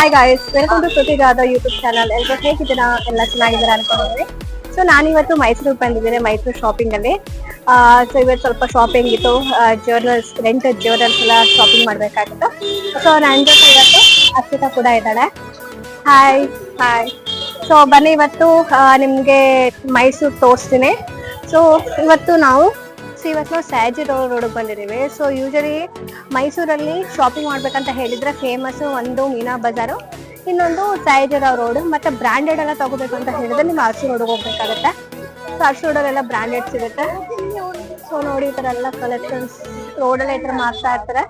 Hi guys, welcome to Shruti Jadhav YouTube channel. ಎಲ್ಲರೂ ಹೇಗಿದ್ದೀರಾ? ಎಲ್ಲ ಚೆನ್ನಾಗಿದ್ದೀರಾ ಅನ್ಕೊಂಡಿದ್ದೀನಿ. ಸೊ ನಾನಿವತ್ತು ಮೈಸೂರಿಗೆ ಬಂದಿದ್ದೀನಿ, ಮೈಸೂರು ಶಾಪಿಂಗ್ ಅಲ್ಲಿ. ಸೊ ಇವತ್ತು ಸ್ವಲ್ಪ ಶಾಪಿಂಗ್ ಇತ್ತು, ಜ್ಯುವೆಲರ್ಸ್ ರೆಂಟೆಡ್ ಜ್ಯುವೆಲರ್ಸ್ ಎಲ್ಲ ಶಾಪಿಂಗ್ ಮಾಡ್ಬೇಕಾಗಿತ್ತು. ಸೊ ನನ್ನ ಜೊತೆ ಇವತ್ತು ಅರ್ಪಿತಾ ಕೂಡ ಇದ್ದಾಳೆ. Hi hi. ಸೊ ಬನ್ನಿ ಇವತ್ತು ನಿಮ್ಗೆ ಮೈಸೂರು ತೋರಿಸ್ತೀನಿ. ಸೊ ಇವತ್ತು ನಾವು ಸಯಾಜಿ ರೋಡ್ ಬಂದಿದ್ದೀವಿ. ಸೊ ಯೂಶಲಿ ಮೈಸೂರಲ್ಲಿ ಶಾಪಿಂಗ್ ಮಾಡ್ಬೇಕಂತ ಹೇಳಿದ್ರೆ ಫೇಮಸ್ ಒಂದು ಮೀನಾ ಬಜಾರು, ಇನ್ನೊಂದು ಸಯಾಜಿರಾವ್ ರೋಡ್. ಮತ್ತೆ ಬ್ರಾಂಡೆಡ್ ಎಲ್ಲ ತಗೋಬೇಕು ಅಂತ ಹೇಳಿದ್ರೆ ನಿಮ್ಮ ಅರಸು ರೋಡ್ ಹೋಗ್ಬೇಕಾಗತ್ತೆ. ಸೊ ಅರಸು ರೋಡಲ್ಲೆಲ್ಲ ಬ್ರಾಂಡೆಡ್ ಸಿಗುತ್ತೆ. ಸೊ ನೋಡಿ ಈ ತರ ಎಲ್ಲ ಕಲೆಕ್ಷನ್ಸ್ ರೋಡಲ್ಲಿ ಈ ತರ ಮಾರ್ತಾ ಇರ್ತಾರೆ.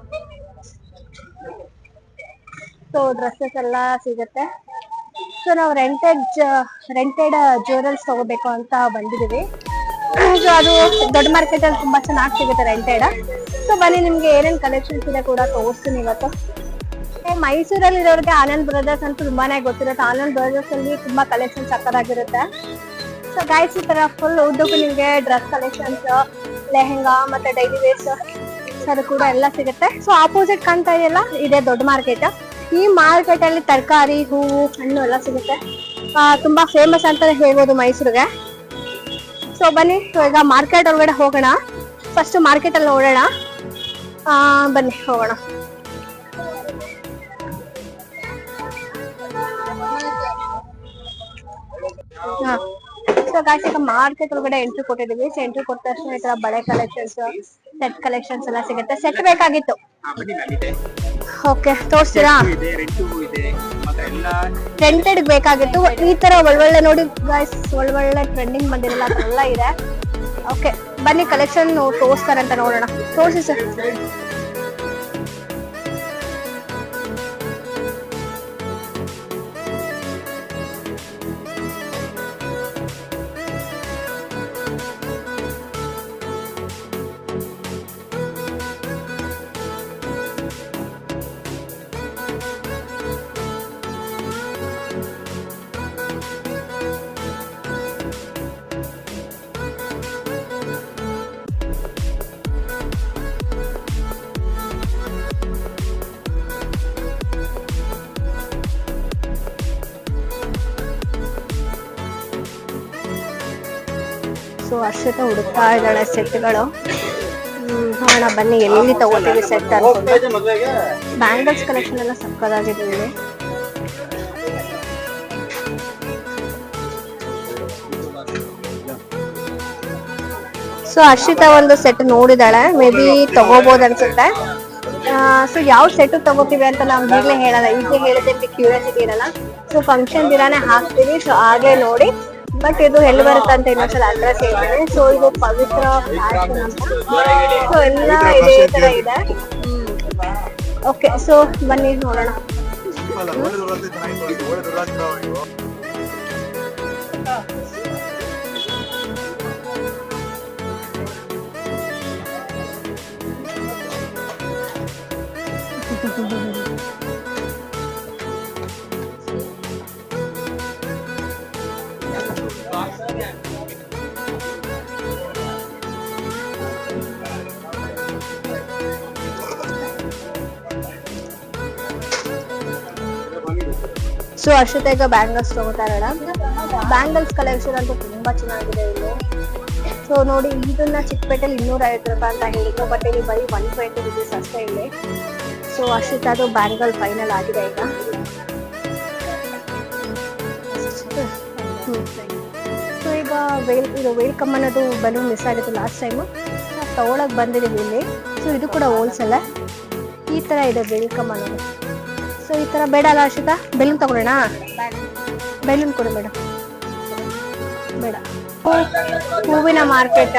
ಸೊ ಡ್ರೆಸ್ಸಸ್ ಎಲ್ಲ ಸಿಗುತ್ತೆ. ಸೊ ನಾವು ರೆಂಟೆಡ್ ಜ್ಯುವೆಲರ್ಸ್ ತಗೋಬೇಕು ಅಂತ ಬಂದಿದ್ದೀವಿ. ಸೊ ಅದು ದೊಡ್ಡ ಮಾರ್ಕೆಟ್ ಅಲ್ಲಿ ತುಂಬಾ ಚೆನ್ನಾಗಿ ಸಿಗುತ್ತೆ ರೆಂಟೆಡ್. ಸೊ ಬನ್ನಿ ನಿಮ್ಗೆ ಏನೇನ್ ಕಲೆಕ್ಷನ್ಸ್ ಇದೆ ಕೂಡ ತೋರಿಸ್ತೀನಿ ಇವತ್ತು. ಮೈಸೂರಲ್ಲಿ ಇರೋರಿಗೆ ಆನಂದ್ ಬ್ರದರ್ಸ್ ಅಂತ ತುಂಬಾನೇ ಗೊತ್ತಿರುತ್ತೆ. ಆನಂದ್ ಬ್ರದರ್ಸ್ ಅಲ್ಲಿ ತುಂಬಾ ಕಲೆಕ್ಷನ್ಸ್ ಸಕ್ಕತ್ತಾಗಿರುತ್ತೆ. ಸೊ ಗೈಸ್ ಈ ತರ ಫುಲ್ ಉದ್ದಕ್ಕೂ ನಿಮ್ಗೆ ಡ್ರೆಸ್ ಕಲೆಕ್ಷನ್ಸ್, ಲೆಹೆಂಗಾ ಮತ್ತೆ ಡೈಲಿ ವೇರ್ಸ್ ಅದು ಕೂಡ ಎಲ್ಲ ಸಿಗುತ್ತೆ. ಸೊ ಆಪೋಸಿಟ್ ಕಾಣ್ತಾ ಇದೆಯಲ್ಲ, ಇದೇ ದೊಡ್ಡ ಮಾರ್ಕೆಟ್. ಈ ಮಾರ್ಕೆಟ್ ಅಲ್ಲಿ ತರಕಾರಿ, ಹೂವು, ಹಣ್ಣು ಎಲ್ಲ ಸಿಗುತ್ತೆ. ತುಂಬಾ ಫೇಮಸ್ ಅಂತ ಹೇಳ್ಬೋದು ಮೈಸೂರಿಗೆ. ಸೊ ಬನ್ನಿ ಈಗ ಮಾರ್ಕೆಟ್ ಒಳಗಡೆ ಹೋಗೋಣ. ಫಸ್ಟ್ ಮಾರ್ಕೆಟ್ ಅಲ್ಲಿ ನೋಡೋಣ. ಬನ್ನಿ ಹೋಗೋಣ. ಸೊ ಗಾಯ್ಸ್ ಈಗ ಮಾರ್ಕೆಟ್ ಒಳಗಡೆ ಎಂಟ್ರಿ ಕೊಟ್ಟಿದೀವಿ. ಸೊ ಎಂಟ್ರಿ ಕೊಟ್ಟ ತಕ್ಷಣ ಈ ತರ ಬಳೆ ಕಲೆಕ್ಷನ್ಸ್, ಸೆಟ್ ಕಲೆಕ್ಷನ್ಸ್ ಎಲ್ಲ ಸಿಗುತ್ತೆ. ಸೆಟ್ ಬೇಕಾಗಿತ್ತು. ಓಕೆ ತೋರಿಸ್ತೀರಾ? ರೆಂಟೆಡ್ ಬೇಕಾಗಿತ್ತು. ಈ ತರ ಒಳ್ಳೊಳ್ಳೆ ನೋಡಿ ಗೈಸ್, ಒಳ್ಳೊಳ್ಳೆ ಟ್ರೆಂಡಿಂಗ್ ಬಂದಿರಲ್ಲ ಅದೆಲ್ಲ ಇದೆ. ಓಕೆ ಬನ್ನಿ ಕಲೆಕ್ಷನ್ ತೋರಿಸ್ತಾರೆ ಅಂತ ನೋಡೋಣ. ತೋರಿಸಿ ಸರ್. ಸೊ ಅರ್ಷಿತಾ ಹುಡುಕ್ತಾ ಇದ್ದಾಳೆ ಸೆಟ್ಗಳು. ನೋಡೋಣ ಬನ್ನಿ ಎಲ್ಲಿ ತಗೋತೀವಿ ಸೆಟ್ ಅನ್ಕೊಂಡು. ಬ್ಯಾಂಗಲ್ಸ್ ಕಲೆಕ್ಷನ್ ಎಲ್ಲ ಸಕ್ಕದಾಗಿದೆ ಇಲ್ಲಿ. ಸೊ ಅರ್ಷಿತಾ ಒಂದು ಸೆಟ್ ನೋಡಿದಾಳೆ, ಮೇ ಬಿ ತಗೋಬಹುದು ಅನ್ಸುತ್ತೆ. ಸೊ ಯಾವ ಸೆಟ್ ತಗೋತೀವಿ ಅಂತ ನಾವು ಈಗಲೇ ಹೇಳಲ್ಲ, ಈಗಲೇ ಹೇಳಿದ್ರೆ ನಿಮ್ಗೆ ಕ್ಯೂರಿಯಾಸಿಟಿ ಇರಲ್ಲ. ಸೊ ಫಂಕ್ಷನ್ ದಿನಾನೇ ಹಾಕ್ತೀವಿ. ಸೊ ಹಾಗೆ ನೋಡಿ. ಬಟ್ ಇದು ಎಲ್ಲಿ ಬರುತ್ತೆ ಅಂತ ಇನ್ನೊಂದ್ಸಲ ಅಡ್ರೆಸ್ ಹೇಳ್ತೀನಿ. ಸೊ ಇದು ಪವಿತ್ರ ಫ್ಯಾಷನ್ ಅಂತ. ಸೊ ಎಲ್ಲ ಇದೇ ತರ ಇದೆ. ಓಕೆ ಸೊ ಬನ್ನಿ ನೋಡೋಣ. ಸೊ ಅರ್ಷಿತಾ ಈಗ ಬ್ಯಾಂಗಲ್ಸ್ ತಗೋತಾ ಇರೋಣ. ಬ್ಯಾಂಗಲ್ಸ್ ಕಲೆಕ್ಷನ್ ಅಂತೂ ತುಂಬಾ ಚೆನ್ನಾಗಿದೆ ಇಲ್ಲಿ. ಸೊ ನೋಡಿ ಇದನ್ನ ಚಿಕ್ಕಪೇಟೆಯಲ್ಲಿ 250 ರೂಪಾಯಿ ಅಂತ ಹೇಳಿದ್ರು, ಬಟ್ ಇಲ್ಲಿ ಬರೀ 120 ರುಪೀಸ್ ಅಷ್ಟೇ ಇಲ್ಲಿ. ಸೊ ಅರ್ಷಿತಾದು ಬ್ಯಾಂಗಲ್ ಫೈನಲ್ ಆಗಿದೆ ಈಗ. ಸೊ ಈಗ ಇದು ವೆಲ್ಕಮ್ ಅನ್ನೋದು ಬಲೂನ್ ಮಿಸ್ ಆಗಿತ್ತು ಲಾಸ್ಟ್ ಟೈಮು. ತಗೊಳಕ್ ಬಂದಿದ್ದೀವಿ ಇಲ್ಲಿ. ಸೊ ಇದು ಕೂಡ ಹೋಲ್ಸೇಲ್. ಈ ತರ ಇದೆ ವೆಲ್ಕಮ್ ಅನ್ನೋದು. ಸೊ ಈ ತರ ಬೇಡ ಅಲ್ಲ ಅರ್ಷಿತಾ? ಬೆಲೂನ್ ತಗೊಳ್ಳೋಣ? ಬೆಲೂನ್ ಕೊಡು ಮೇಡಮ್. ಬೇಡ. ಹೂವಿನ ಮಾರ್ಕೆಟ್.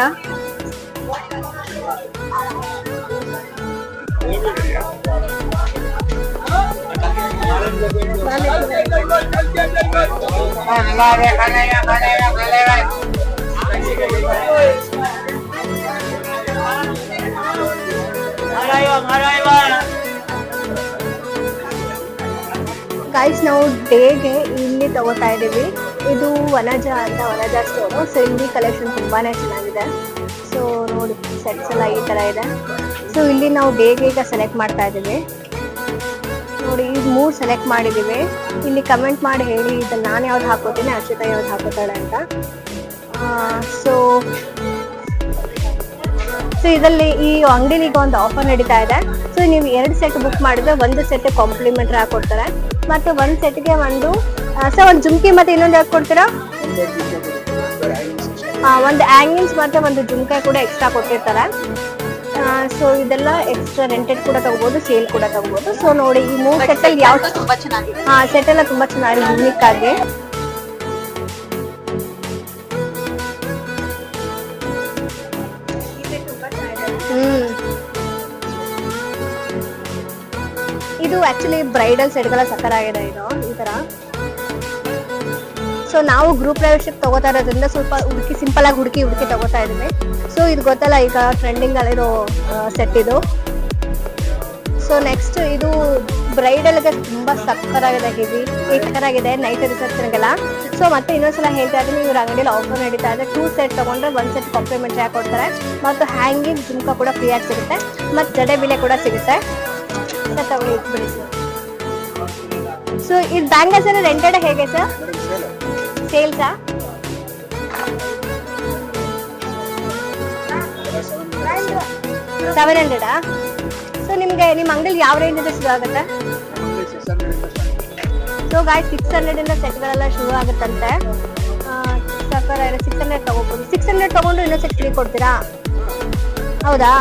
ಗೈಸ್ ನಾವು ಡೇಗೆ ಇಲ್ಲಿ ತಗೋತಾ ಇದೀವಿ. ಇದು ವನಜ ಅಂತ, ವನಜ ಸ್ಟೋರು. ಸೊ ಇಲ್ಲಿ ಕಲೆಕ್ಷನ್ ತುಂಬಾನೇ ಚೆನ್ನಾಗಿದೆ. ಸೊ ನೋಡಿ ಸೆಟ್ಸ್ ಎಲ್ಲ ಈ ತರ ಇದೆ. ಸೊ ಇಲ್ಲಿ ನಾವು ಡೇಗೆ ಈಗ ಸೆಲೆಕ್ಟ್ ಮಾಡ್ತಾ ಇದೀವಿ. ನೋಡಿ ಈ 3 ಸೆಲೆಕ್ಟ್ ಮಾಡಿದೀವಿ. ಇಲ್ಲಿ ಕಮೆಂಟ್ ಮಾಡಿ ಹೇಳಿ ಇದನ್ನ ನಾನು ಯಾವ್ದು ಹಾಕೋತೀನಿ, ಅರ್ಷಿತಾ ಯಾವ್ದು ಹಾಕೋತಾಳೆ ಅಂತ. ಸೊ ಇದರಲ್ಲಿ ಈ ಅಂಗಡಿಲಿ ಈಗ ಒಂದು ಆಫರ್ ನಡೀತಾ ಇದೆ. ಸೊ ನೀವು 2 ಸೆಟ್ ಬುಕ್ ಮಾಡಿದ್ರೆ 1 ಸೆಟ್ ಕಾಂಪ್ಲಿಮೆಂಟರಿ ಹಾಕೊಡ್ತಾರೆ. ಮತ್ತೆ 1 ಸೆಟ್ಗೆ ಒಂದು ಒಂದು ಜುಮ್ಕಿ ಮತ್ತೆ ಇನ್ನೊಂದು ಯಾಕೆ ಕೊಡ್ತೀರಾ? ಒಂದು ಹ್ಯಾಂಗಿಂಗ್ಸ್ ಮತ್ತೆ ಒಂದು ಜುಮ್ಕಿ ಕೂಡ ಎಕ್ಸ್ಟ್ರಾ ಕೊಟ್ಟಿರ್ತಾರೆ. ಸೊ ಇದೆಲ್ಲ ಎಕ್ಸ್ಟ್ರಾ ರೆಂಟೆಡ್ ಕೂಡ ತಗೋಬಹುದು, ಸೇಲ್ ಕೂಡ ತಗೋಬಹುದು. ಸೊ ನೋಡಿ ಈ 3 ಸೆಟ್ ಅಲ್ಲಿ ಯಾವ ತುಂಬಾ ಚೆನ್ನಾಗಿದೆ. ಸೆಟ್ ಎಲ್ಲ ತುಂಬಾ ಚೆನ್ನಾಗಿ ಯೂನಿಕ್ ಆಗಿ. ಇದು ಆಕ್ಚುಲಿ ಬ್ರೈಡಲ್ ಸೆಟ್ಗಳ ಸಕ್ಕರಾಗಿದೆ ಇದು ಈ ತರ. ಸೊ ನಾವು ಗ್ರೂಪ್ ಪ್ರವೇಶಕ್ಕೆ ತಗೋತಾ ಇರೋದ್ರಿಂದ ಸ್ವಲ್ಪ ಸಿಂಪಲ್ ಆಗಿ ಹುಡುಕಿ ತಗೋತಾ ಇದೀವಿ. ಸೊ ಇದು ಗೊತ್ತಲ್ಲ ಈಗ ಟ್ರೆಂಡಿಂಗ್ ಅಲ್ಲಿರೋ ಸೆಟ್ ಇದು. ಸೊ ನೆಕ್ಸ್ಟ್ ಇದು ಬ್ರೈಡಲ್ಗೆ ತುಂಬಾ ಸಕ್ಕರಾಗಿದೆ, ಹೆವಿ ಸಕ್ಕರಾಗಿದೆ ನೈಟ್ ರಿಸೆಪ್ಷನ್ಗೆಲ್ಲ. ಸೊ ಮತ್ತೆ ಇನ್ನೊಂದ್ಸಲ ಹೇಳ್ತಾ ಇದ್ದೀನಿ, ಇವ್ರ ಅಂಗಡಿಯಲ್ಲಿ ಆಫರ್ ನಡೀತಾ ಇದೆ. 2 ಸೆಟ್ ತಗೊಂಡ್ರೆ 1 ಸೆಟ್ ಕಾಂಪ್ಲಿಮೆಂಟರಿ ಹಾಕೊಡ್ತಾರೆ. ಮತ್ತು ಹ್ಯಾಂಗಿಂಗ್ ಜುಮ್ಕಾ ಕೂಡ ಫ್ರೀ ಆಗಿ ಸಿಗುತ್ತೆ, ಮತ್ತೆ ಜಡೆ ಬಿಲೆ ಕೂಡ ಸಿಗುತ್ತೆ. ತಗೊಳ್ಳಿ ಇಟ್ಬಿಡಿ ಸರ್. ಸೊ ಇದು ಬ್ಯಾಂಗಲ್ಸ್ ಎಲ್ಲ ರೆಂಟೆಡ್ ಹೇಗೆ ಸರ್? ಸೇಲ್ಸಾ? $700. ಸೊ ನಿಮ್ಗೆ ನಿಮ್ಮ ಅಂಗಡಿಲಿ ಯಾವ ರೇಂಜ್ ಇಂದ ಶುರು ಆಗುತ್ತೆ? ಸೊ ಗಾಯ್ಸ್ 600 ಇಂದ ಸೆಟ್ಗಳೆಲ್ಲ ಶುರು ಆಗುತ್ತಂತೆ. ಸಕ್ಕರ 600 ತಗೋಬಹುದು. 600 ತಗೊಂಡು ಇನ್ನೊಂದು ಸೆಟ್ ಫ್ರೀ ಕೊಡ್ತೀರಾ? ಹೌದಾ?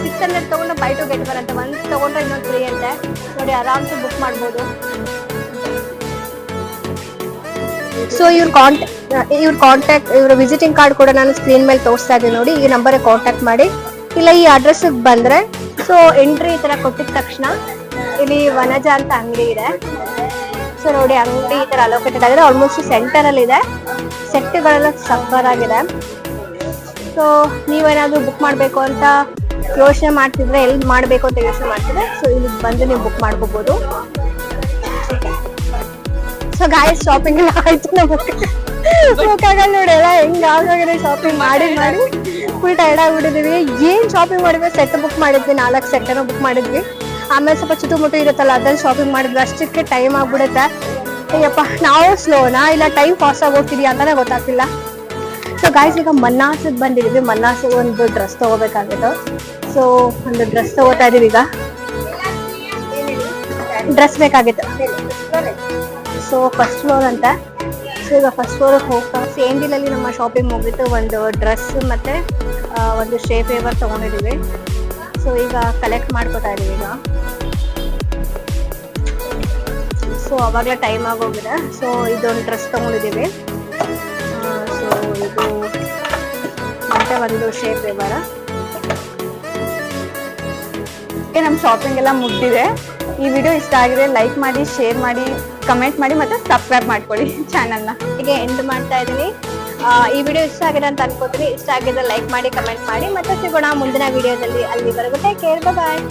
600 ತಗೊಂಡು ಬೈ ಟು ಗೆಟ್ ಬರುತ್ತೆ. 1 ತಗೊಂಡ್ರೆ ಇನ್ನೊಂದು ಫ್ರೀ ಅಂತೆ. ನೋಡಿ ಆರಾಮ್ಸೆ ಬುಕ್ ಮಾಡ್ಬೋದು. ಸೊ ಇವ್ರ ವಿಸಿಟಿಂಗ್ ಕಾರ್ಡ್ ಕೂಡ ನಾನು ಸ್ಕ್ರೀನ್ ಮೇಲೆ ತೋರಿಸ್ತಾ ಇದ್ದೀನಿ ನೋಡಿ. ಈ ನಂಬರ್ಗೆ ಕಾಂಟ್ಯಾಕ್ಟ್ ಮಾಡಿ, ಇಲ್ಲ ಈ ಅಡ್ರೆಸ್ಗೆ ಬಂದ್ರೆ ಸೊ ಎಂಟ್ರಿ ಈ ತರ ಕೊಟ್ಟಿದ ತಕ್ಷಣ ಇಲ್ಲಿ ವನಜ ಅಂತ ಅಂಗಡಿ ಇದೆ. ಸೊ ನೋಡಿ ಅಂಗಡಿ ಈ ತರ ಅಲೋಕೇಟೆಡ್ ಆಗಿದೆ, ಆಲ್ಮೋಸ್ಟ್ ಸೆಂಟರ್ ಅಲ್ಲಿ ಇದೆ. ಸೆಟ್ಗಳೆಲ್ಲ ಸಕ್ಕರ್ ಆಗಿದೆ. ಸೊ ನೀವೇನಾದ್ರೂ ಬುಕ್ ಮಾಡ್ಬೇಕು ಅಂತ ಯೋಚನೆ ಮಾಡ್ತಿದ್ರೆ, ಎಲ್ಲಿ ಮಾಡ್ಬೇಕು ಅಂತ ಯೋಚನೆ ಮಾಡ್ತಿದ್ರೆ, ಸೊ ಇಲ್ಲಿ ಬಂದು ನೀವು ಬುಕ್ ಮಾಡ್ಕೋಬಹುದು. ಸೊ ಗಾಯ್ಸ್ ಶಾಪಿಂಗ್ ಎಲ್ಲ ಆಯ್ತು ನಮಗೆ. ನೋಡಿ ಎಲ್ಲ ಹೆಂಗ್ ಆಗಾಗಿದೆ ಶಾಪಿಂಗ್ ಮಾಡಿ ಫುಲ್ ಟೈರ್ಡ್ ಆಗ್ಬಿಟ್ಟಿದೀವಿ. ಏನ್ ಶಾಪಿಂಗ್ ಮಾಡಿದ್ವಿ, ಸೆಟ್ ಬುಕ್ ಮಾಡಿದ್ವಿ, 4 ಸೆಟ್ ಬುಕ್ ಮಾಡಿದ್ವಿ. ಆಮೇಲೆ ಸ್ವಲ್ಪ ಚುಟುಮುಟು ಇರುತ್ತಲ್ಲ ಅದ್ರಲ್ಲಿ ಶಾಪಿಂಗ್ ಮಾಡಿದ್ವಿ. ಅಷ್ಟಕ್ಕೆ ಟೈಮ್ ಆಗ್ಬಿಡುತ್ತೆ. ಅಯ್ಯಪ್ಪ ನಾವು ಸ್ಲೋನಾ ಇಲ್ಲ ಟೈಮ್ ಫಾಸ್ಟ್ ಆಗಿ ಹೋಗ್ತಿದ್ಯಾ ಅಂತಾನೆ ಗೊತ್ತಾಗ್ತಿಲ್ಲ. ಸೊ ಗಾಯ್ಸ್ ಈಗ ಮನ್ನಾಸಿಗೆ ಬಂದಿದೀವಿ. ಮನ್ನಾಸಿಗೆ ಒಂದು ಡ್ರೆಸ್ ತಗೋಬೇಕಾಗಿತ್ತು. ಸೊ ಒಂದು ಡ್ರೆಸ್ ತಗೋತಾ ಇದೀವಿ. ಈಗ ಡ್ರೆಸ್ ಬೇಕಾಗಿತ್ತು. ಸೊ ಫಸ್ಟ್ ಫ್ಲೋರ್ ಅಂತ. ಸೊ ಈಗ ಫಸ್ಟ್ ಫ್ಲೋರ್ ಹೋಗ್ತಾ ಸೇಂಡಿಲಲ್ಲಿ ನಮ್ಮ ಶಾಪಿಂಗ್ ಮುಗಿತು. ಒಂದು ಡ್ರೆಸ್ ಮತ್ತೆ ಒಂದು ಶೇಪ್ ವೇವರ್ ತಗೊಂಡಿದೀವಿ. ಸೊ ಈಗ ಕಲೆಕ್ಟ್ ಮಾಡ್ಕೋತಾ ಇದೀವಿ ಈಗ. ಸೊ ಅವಾಗಲೇ ಟೈಮ್ ಆಗೋಗಿದೆ. ಸೊ ಇದೊಂದು ಡ್ರೆಸ್ ತಗೊಂಡಿದೀವಿ. ಸೊ ಇದು ಮತ್ತೆ ಒಂದು ಶೇಪ್ ವೇವರ್. ನಮ್ಮ ಶಾಪಿಂಗ್ ಎಲ್ಲ ಮುಗ್ದಿದೆ. ಈ ವಿಡಿಯೋ ಇಷ್ಟ ಆಗಿದೆ ಲೈಕ್ ಮಾಡಿ, ಶೇರ್ ಮಾಡಿ, ಕಮೆಂಟ್ ಮಾಡಿ ಮತ್ತೆ ಸಬ್ಸ್ಕ್ರೈಬ್ ಮಾಡ್ಕೊಳ್ಳಿ ಚಾನಲ್ನ. ಹೀಗೆ ಎಂಡ್ ಮಾಡ್ತಾ ಇದ್ದೀನಿ. ಈ ವಿಡಿಯೋ ಇಷ್ಟ ಆಗಿದೆ ಅಂತ ಅನ್ಕೋತೀನಿ. ಇಷ್ಟ ಆಗಿದ್ರೆ ಲೈಕ್ ಮಾಡಿ, ಕಮೆಂಟ್ ಮಾಡಿ. ಮತ್ತೆ ಸಿಗೋಣ ಮುಂದಿನ ವಿಡಿಯೋದಲ್ಲಿ. ಅಲ್ಲಿವರೆಗೂ ಟೇಕ್ ಕೇರ್, ಬಾಯ್.